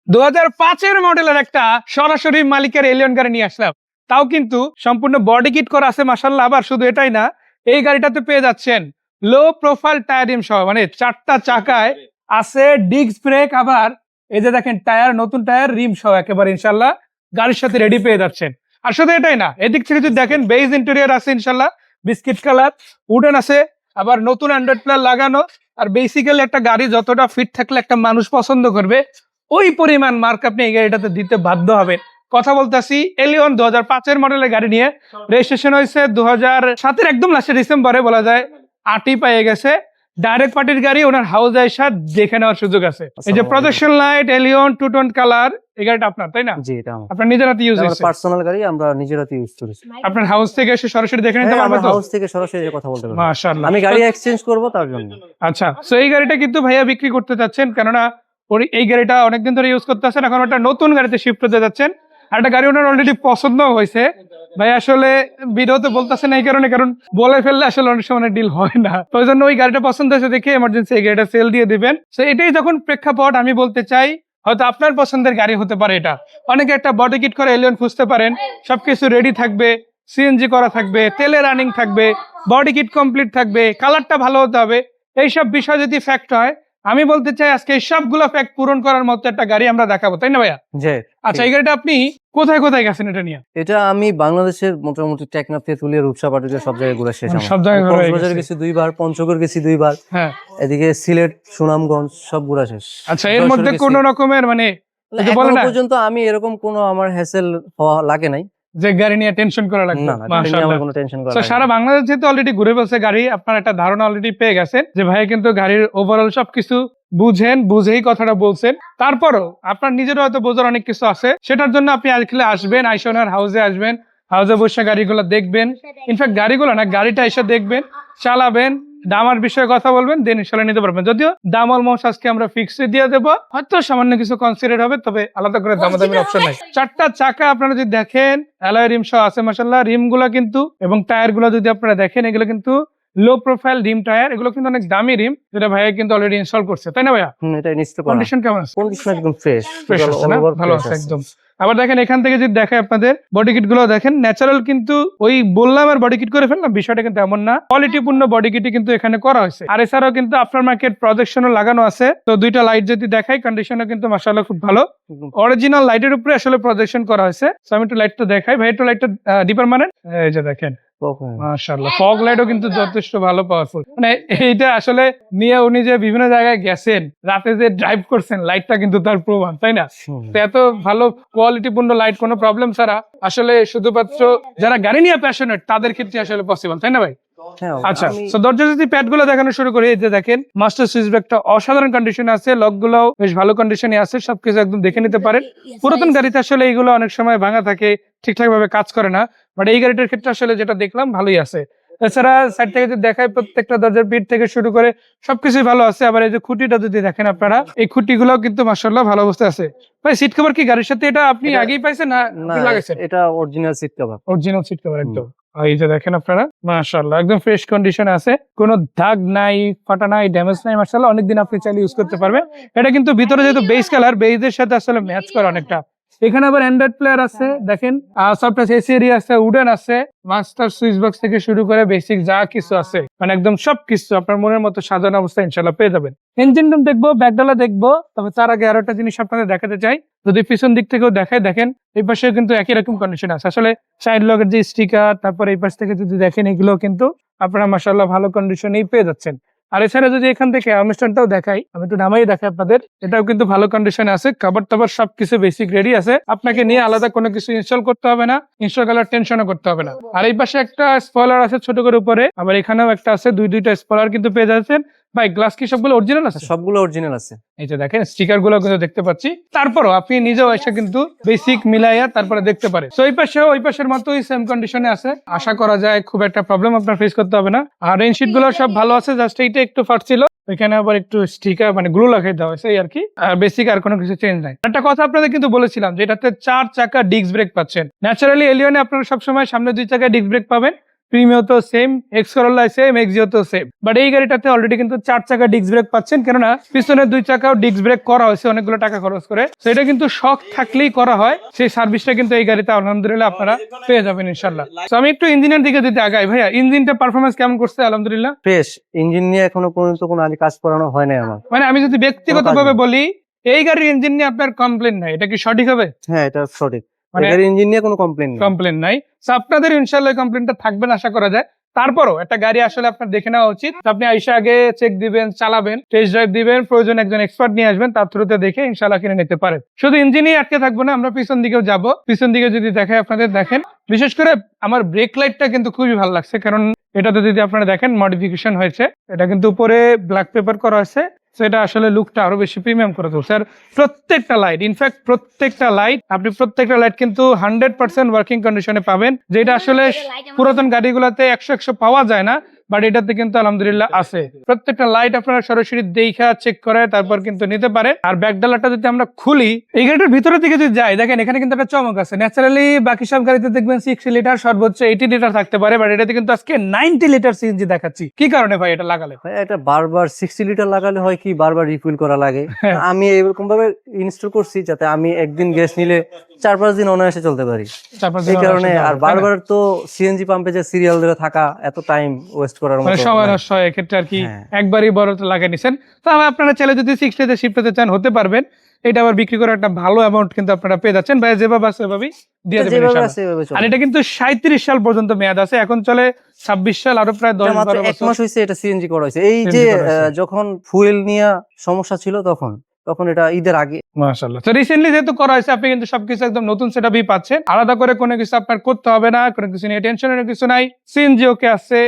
2005-এর মডেলের একটা সরাসরি মালিকের এলিয়ন গাড়ি নিয়ে আসলাম, তাও কিন্তু সম্পূর্ণ বডি কিট করা আছে মাশাআল্লাহ। আবার শুধু এটাই না, এই গাড়িটাতে পেয়ে যাচ্ছেন লো প্রোফাইল টায়ার রিম সহ, মানে 4টা চাকায় আছে ডিস্ক ব্রেক। আবার এই যে দেখেন টায়ার, নতুন টায়ার, রিম সহ একেবারে ইনশাল্লাহ গাড়ির সাথে রেডি পেয়ে যাচ্ছেন। আর শুধু এটাই না, এদিক থেকে যদি দেখেন বেজ ইন্টেরিয়র আছে ইনশাল্লাহ, বিস্কিট কালার, উডেন আছে, আবার নতুন অ্যান্ড্রয়েড প্লেয়ার লাগানো। আর বেসিক্যালি একটা গাড়ি যতটা ফিট থাকলে একটা মানুষ পছন্দ করবে, ওই পরিমাণ মার্ক আপনি এই গাড়িটাতে দিতে বাধ্য হবেন। কথা বলতেছি এলিয়ন 2005-এর মডেলের গাড়ি নিয়ে। রেজিস্ট্রেশন হয়েছে 2007-এর একদম লাস্টে ডিসেম্বরে, বলা যায় 8ই পেয়ে গেছে। ডাইরেক্ট পার্টির গাড়ি, ওনার হাউস আইসা দেখে নেওয়ার সুযোগ আছে। এই যে projection light, Allion, two tone colour, এই গাড়িটা আপনার, তাই না? জি, এটা আমার আপনার নিজের হাতে ইউজ হচ্ছে? পার্সোনাল গাড়ি, আমরা নিজের হাতে ইউজ করেছি। আপনার হাউস থেকে এসে সরাসরি দেখে নিতে পারবেন তো? হাউস থেকে সরাসরি কথা বলতে পারবো। মাশাআল্লাহ। আমি গাড়ি এক্সচেঞ্জ করব তার জন্য। আচ্ছা, সো এই গাড়িটা কিন্তু ভাইয়া বিক্রি করতে চাচ্ছেন, কেননা উনি এই গাড়িটা অনেকদিন ধরে ইউজ করতেছেন, এখন একটা নতুন গাড়িতে শিফট হতে যাচ্ছেন। আর একটা গাড়ি ওনার অলরেডি পছন্দ হয়েছে। ভাই আসলে ভিডিওতে বলতেছেন এই কারণে, কারণ বলে ফেললে আসলে অনেক সময় ডিল হয় না, তো ওই জন্য ওই গাড়িটা পছন্দ হয়েছে দেখে এমার্জেন্সি এই গাড়িটা সেল দিয়ে দিবেন। তো এটাই যখন প্রেক্ষাপট, আমি বলতে চাই হয়তো আপনার পছন্দের গাড়ি হতে পারে এটা। অনেকে একটা বডি কিট করে এলিয়ন খুঁজতে পারেন, সবকিছু রেডি থাকবে, সিএনজি করা থাকবে, তেলে রানিং থাকবে, বডি কিট কমপ্লিট থাকবে, কালারটা ভালো হতে হবে। এইসব বিষয় যদি ফ্যাক্ট হয়, আমি বলতে চাই আজকে এই সবগুলো ফ্যাক্ট পূরণ করার মতো একটা গাড়ি আমরা দেখাবো, তাই না ভাইয়া? জি। আচ্ছা, এই গাড়িটা আপনি কোথায় কোথায় গেছেন এটা নিয়ে? এটা আমি বাংলাদেশের মোটামুটি টেকনাফ থেকে তুলিয়া রূপসা পাটুরিয়া সব জায়গায় ঘুরে শেষ। সব জায়গায় ঘোরা হয়ে কক্সবাজার গেছে। গেছি 2বার, পঞ্চগড় গেছি 2বার, হ্যাঁ। এদিকে সিলেট, সুনামগঞ্জ সব ঘুরা শেষ। আচ্ছা, এর যশোর মধ্যে গেছি। কোন রকমের মানে এই যে বলে এখনো না পর্যন্ত আমি এরকম কোনো আমার হ্যাসেল হওয়া লাগে নাই। যে গাড়ি নিয়ে টেনশন করা লাগবে? না, না, এটা নিয়ে মাশাআল্লাহ। আমার কোনো টেনশন করা তো লাগে সারা না। বাংলাদেশ যেহেতু অলরেডি ঘুরে বসে গাড়ি, আপনার একটা ধারণা অলরেডি পেয়ে গেছেন যে ভাই কিন্তু গাড়ির ওভারঅল সবকিছু বুঝেই কথাটা বলছেন। তারপরও আপনার নিজেরও হয়তো বোঝার অনেক কিছু আছে, সেটার জন্য আপনি আজকে আসবেন, আইসোনার হাউসে আসবেন, হাউসে বসে গাড়িগুলো দেখবেন। ইনফ্যাক্ট গাড়িগুলো না, গাড়িটা এসে দেখবেন, চালাবেন, দামার বিষয়ে কথা বলবেন, দেন ইনশাল্লাহ নিতে পারবেন। যদিও দাম অলমোস্ট আজকে আমরা ফিক্সড দিয়ে দেবো, হয়তো সামান্য কিছু কনসিডার হবে, তবে আলাদা করে দামাদামির অপশন নাই। 4টা চাকা আপনারা যদি দেখেন, অ্যালয় রিম সহ আছে মাশাআল্লাহ। রিম গুলো কিন্তু এবং টায়ার গুলো যদি আপনারা দেখেন, এগুলো কিন্তু লো প্রোফাইল রিম টায়ার, এগুলো কিন্তু অনেক দামি রিম, যেটা ভাইয়া কিন্তু অলরেডি ইনস্টল করছে, তাই না ভাইয়া? এটা নিশ্চিত করা। কন্ডিশন কেমন আছে? কন্ডিশন একদম ফ্রেশ। ফ্রেশ আছে না? ভালো আছে একদম। আবার দেখেন এখান থেকে যদি দেখায় আপনাদের বডি কিট গুলো দেখেন, ন্যাচারাল, কিন্তু ওই বললাম আর বডি কিট করে ফেললাম, বিষয়টা কিন্তু এমন না। কোয়ালিটিপূর্ণ বডি কিটই কিন্তু এখানে করা হয়েছে। আর এছাড়াও কিন্তু আফটার মার্কেট প্রজেকশনও লাগানো আছে। তো দুইটা লাইট যদি দেখাই, কন্ডিশনও কিন্তু মাশাআল্লাহ খুব ভালো। অরিজিনাল লাইটের উপরে আসলে প্রজেকশন করা হয়েছে। তো আমি একটু লাইটটা দেখাই ভাই, একটু লাইটটা ডিপার মানে এই যে দেখেন মাশাআল্লাহ, ফগ লাইটও কিন্তু যথেষ্ট ভালো পাওয়ারফুল। মানে এইটা আসলে নিয়ে উনি যে বিভিন্ন জায়গায় গেছেন, রাতে যে ড্রাইভ করছেন, লাইটটা কিন্তু তার প্রমাণ, তাই না? তো এত ভালো কোয়ালিটিপূর্ণ লাইট কোনো প্রবলেম ছাড়া আসলে শুধুমাত্র যারা গাড়ি নিয়ে প্যাশনেট তাদের ক্ষেত্রে আসলে পসিবল, তাই না ভাই? আচ্ছা, তো দরজা যদি প্যাড গুলো দেখানো শুরু করি, এই যে দেখেন মাস্টার সুইচ ব্যাগটা অসাধারণ কন্ডিশনে আছে, লক গুলো বেশ ভালো কন্ডিশনে আছে, সবকিছু একদম দেখে নিতে পারেন। পুরাতন গাড়িতে আসলে এইগুলো অনেক সময় ভাঙা থাকে, ঠিকঠাক ভাবে কাজ করে না, বাট এই গাড়িটার ক্ষেত্রে আসলে যেটা দেখলাম ভালোই আছে। এছাড়া সাইড থেকে যদি দেখায়, প্রত্যেকটা দরজার পিঠ থেকে শুরু করে সবকিছুই ভালো আছে। আবার এই যে খুঁটিটা যদি দেখেন আপনারা, এই খুঁটিগুলো কিন্তু মাশাআল্লাহ ভালো অবস্থায় আছে। ভাই সিট কভার কি গাড়ির সাথে এটা আপনি আগেই পাইছেন না লাগাইছেন? এটা original seat cover. Original seat cover একদম। এই যে দেখেন আপনারা, মাশাআল্লাহ একদম ফ্রেশ কন্ডিশনে আছে, কোনো দাগ নাই, ফাটা নাই, ড্যামেজ নাই, মাশাআল্লাহ অনেকদিন আপনি চাইলে ইউজ করতে পারবেন। এটা কিন্তু ভিতরে যেহেতু বেজ কালার, বেজের সাথে আসলে ম্যাচ করে অনেকটা। এখানে আবার অ্যান্ড্রয়েড প্লেয়ার আছে দেখেন, সফটওয়্যার এসি এরিয়া আছে, উডেন আছে, মাস্টার সুইচ বক্স থেকে শুরু করে বেসিক যা কিছু আছে, মানে একদম সবকিছু আপনার মনের মতো সাজানো অবস্থায় ইনশাআল্লাহ পেয়ে যাবেন। ইঞ্জিন রুম দেখবো, ব্যাকডালা দেখবো, তবে তার আগে আরো একটা জিনিস আপনাদের দেখাতে চাই। যদি পিছন দিক থেকেও দেখায়, দেখেন এই পাশে কিন্তু একই রকম কন্ডিশন আছে। আসলে সাইড লগের যে স্টিকার, তারপর এই পাশ থেকে যদি দেখেন, এগুলো কিন্তু আপনারা মাশাআল্লাহ ভালো কন্ডিশনেই পেয়ে যাচ্ছেন। আর এছাড়া যদি এখান থেকে আর্মস্ট্যান্ডটাও দেখাই, আমি একটু নামাই দেখাই আপনাদের, এটাও কিন্তু ভালো কন্ডিশনে আছে, কভার টাভার সবকিছু বেসিক রেডি আছে, আপনাকে নিয়ে আলাদা কোনো কিছু ইনস্টল করতে হবে না, ইনস্টল করার টেনশনও করতে হবে না। আর এই পাশে একটা স্পয়লার আছে ছোট করে উপরে, আবার এখানেও একটা আছে, দুইটা স্পয়লার কিন্তু পেয়ে যাচ্ছেন। ভাই গ্লাস কি সবগুলো অরিজিনাল আছে? সবগুলো অরিজিনাল আছে। এই যে দেখেন স্টিকার গুলো কিন্তু দেখতে পাচ্ছি, তারপরও আপনি নিজেও এসে কিন্তু বেসিক মিলাইয়া তারপরে দেখতে পারে। তো এই পাশেও ওই পাশের মতোই সেম কন্ডিশনে আছে, আশা করা যায় খুব একটা প্রবলেম আপনার ফেস করতে হবে না। আর রেইনশিট গুলো সব ভালো আছে, জাস্ট এইটা একটু ফাটছিল, এখানে আবার একটু স্টিকার মানে গ্লু লাগাই দেওয়া হয়েছে এই আর কি, আর বেসিক আর কোনো কিছু চেঞ্জ নাই। একটা কথা আপনাদের কিন্তু বলেছিলাম যে এটাতে 4 চাকা ডিস্ক ব্রেক পাচ্ছেন। ন্যাচারালি এলিয়নে আপনারা সবসময় সামনে 2 চাকায় ডিস্ক ব্রেক পাবেন, প্রিমিও তো same, X Corolla same, Axio তো সেম, বাট এই গাড়িটাতে অলরেডি কিন্তু 4 চাকা ডিস্ক ব্রেক পাচ্ছেন, কেননা পিছনের 2 চাকাও ডিস্ক ব্রেক করা হয়েছে অনেকগুলো টাকা খরচ করে। তো এটা কিন্তু শখ থাকলেই করা হয়, সেই সার্ভিসটা কিন্তু এই গাড়িতে আলহামদুলিল্লাহ আপনারা পেয়ে যাবেন ইনশাল্লাহ। তো আমি একটু ইঞ্জিনের দিকে যদি আগাই, ভাইয়া ইঞ্জিনটা পারফরমেন্স কেমন করছে? আলহামদুলিল্লাহ ফ্রেশ ইঞ্জিন নিয়ে এখনো পর্যন্ত কোনো আগে কাজ করানো হয় নাই আমার। মানে আমি যদি ব্যক্তিগতভাবে বলি, এই গাড়ির ইঞ্জিন নিয়ে আপনার কমপ্লেন নাই, এটা কি সঠিক হবে? হ্যাঁ, এটা সঠিক, মানে এর ইঞ্জিন নিয়ে কোনো কমপ্লেন নেই। কমপ্লেন নাই। তো আপনাদের ইনশাআল্লাহ কমপ্লেনটা থাকবে না আশা করা যায়। তারপরও একটা গাড়ি আসলে আপনার দেখে নেওয়া উচিত। তো আপনি আইসা আগে চেক দিবেন, চালাবেন, টেস্ট ড্রাইভ দিবেন, প্রয়োজন একজন এক্সপার্ট নিয়ে আসবেন, তার থ্রুতে দেখে ইনশাআল্লাহ কিনে নিতে পারেন। শুধু ইঞ্জিনই আটকে থাকবে না, আমরা পিছন দিকেও যাব। পিছন দিকে যদি দেখাই আপনাদের, দেখেন বিশেষ করে আমার ব্রেক লাইটটা কিন্তু খুবই ভালো লাগছে, কারণ এটাতে যদি আপনারা দেখেন মডিফিকেশন হয়েছে, এটা কিন্তু উপরে ব্ল্যাক পেপার করা হয়েছে, সেটা আসলে লুকটা আরো বেশি প্রিমিয়াম করে তুলছে। আর প্রত্যেকটা লাইট, ইনফ্যাক্ট প্রত্যেকটা লাইট, আপনি প্রত্যেকটা লাইট কিন্তু 100% ওয়ার্কিং কন্ডিশনে পাবেন, যেটা আসলে পুরাতন গাড়িগুলোতে 100 পাওয়া যায় না, বাট এটাতে কিন্তু আলহামদুলিল্লাহ আছে। প্রত্যেকটা লাইট আপনারা সরাসরি দেখা চেক করে তারপর কিন্তু নিতে পারেন। আর ব্যাকডালাটা যদি আমরা খুলি, এই গাড়িটার ভিতরে দিকে যদি যাই, দেখেন এখানে কিন্তু একটা চমক আছে। ন্যাচারালি বাকি সব গাড়িতে দেখবেন 60 লিটার, সর্বোচ্চ 80 লিটার থাকতে পারে, বাট এটাতে কিন্তু আজকে 90 লিটার সিএনজি দেখাচ্ছি। কি কারণে ভাই এটা লাগালে? ভাই এটা বারবার 60 লিটার লাগালে হয় কি, বারবার রিফিল করা লাগে। হ্যাঁ। আমি এরকম ভাবে ইনস্টল করছি যাতে আমি একদিন গ্যাস নিলে 4-5 দিন অনায়াসে চলতে পারি। এই কারণে আর বারবার তো সিএনজি পাম্পে যে সিরিয়াল ধরে থাকা, এত টাইম ওয়েস্ট করার মতো সময় নষ্ট হয় এক্ষেত্রে আর কি, হ্যাঁ। একবারই বড় তো লাগিয়ে নিছেন। তো আপনারা চাইলে যদি 60 শিফট হতে চান হতে পারবেন, এটা আবার বিক্রি করার একটা ভালো অ্যামাউন্ট কিন্তু আপনারা পেয়ে যাচ্ছেন। ভাই যেভাবে আছে সেভাবেই দিয়ে দেবেন যেভাবে ইনশাআল্লাহ। আছে এভাবে চলে। আর এটা কিন্তু 37 সাল পর্যন্ত মেয়াদ আছে, এখন চলে 26 সাল, আরো প্রায় 10-12 মাত্র 1 বছর। মাস হইছে এটা সিএনজি করা হয়েছে। এই CNG যে করা হয়েছে। যখন ফুয়েল নিয়ে সমস্যা ছিল তখন এটা ঈদের আগে। মাশাআল্লাহ। তো রিসেন্টলি যেহেতু করা হয়েছে, আপনি কিন্তু সবকিছু একদম নতুন সেটআপই পাচ্ছেন, আলাদা করে কোনো কিছু আপনার করতে হবে না, কোনো কিছু নিয়ে টেনশনের কিছু নাই। সিএনজি ওকে আছে,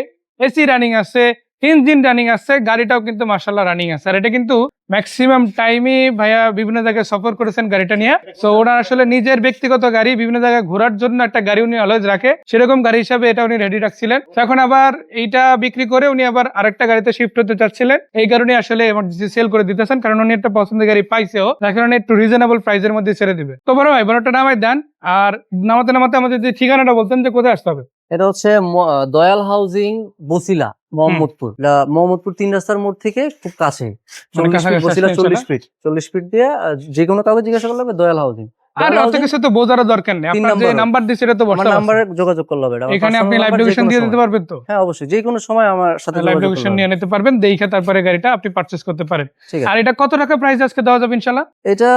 এসি রানিং আছে, ইঞ্জিন রানিং আছে, গাড়িটাও কিন্তু মাশাআল্লাহ রানিং আছে। আর এটা কিন্তু ম্যাক্সিমাম টাইমই ভাইয়া বিভিন্ন জায়গায় সফর করেছেন গাড়িটা নিয়ে। তো ওনার আসলে নিজের ব্যক্তিগত গাড়ি, বিভিন্ন জায়গায় ঘোরার জন্য একটা গাড়ি উনি অলওয়েজ রাখে, সেরকম গাড়ি হিসাবে এটা উনি রেডি রাখছিলেন। তো এখন আবার এইটা বিক্রি করে উনি আবার আরেকটা গাড়িতে শিফট হতে চাচ্ছিলেন, এই কারণে আসলে এমার্জেন্সি সেল করে দিতেছেন, কারণ উনি একটা পছন্দের গাড়ি পাইছেও, যার কারণে একটু রিজনেবল প্রাইসের মধ্যে ছেড়ে দিবে। তো বড় ভাই বড়টা নামাই দেন, আর নামাতে নামাতে আমাদের যে ঠিকানাটা বলতেন যে কোথায় আসতে হবে। এটা হচ্ছে দয়াল হাউজিং, বসিলা, মোহাম্মদপুর। মোহাম্মদপুর 3 রাস্তার মোড় থেকে খুব কাছে। 40 ফিট বসিলা, 40 ফিট দিয়ে যে কোনো কাউকে জিজ্ঞাসা করলে হবে দয়াল হাউজিং। আর অত কিছু তো বোঝারও দরকার নেই, আপনার যে নাম্বার দিছে এটা তো আমার WhatsApp নাম্বারে যোগাযোগ করলে হবে। এখানে আপনি লাইভ লোকেশন দিয়ে দিতে পারবেন তো? হ্যাঁ অবশ্যই, যে কোনো সময় আমার সাথে লাইভ যোগাযোগ লোকেশন করলে নিয়ে নিতে পারবেন, দেখে তারপরে গাড়িটা আপনি পারচেজ করতে পারেন। ঠিক আছে। আর এটা কত টাকা প্রাইস আজকে দেওয়া যাবে ইনশাআল্লাহ? এটা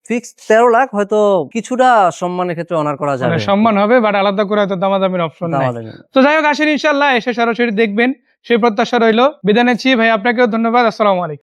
ফিক্স 13 লাখ, হয়তো কিছুটা সম্মানের ক্ষেত্রে অনার করা যাবে। মানে সম্মান হবে, বাট আলাদা করে হয়তো দামাদামির অপশন নাই। তো যাই হোক, আসেন ইনশাআল্লাহ, এসে সরাসরি দেখবেন সেই প্রত্যাশা রইলো। বিদায় নিচ্ছি ভাই, আপনাকেও ধন্যবাদ। আসসালামু আলাইকুম।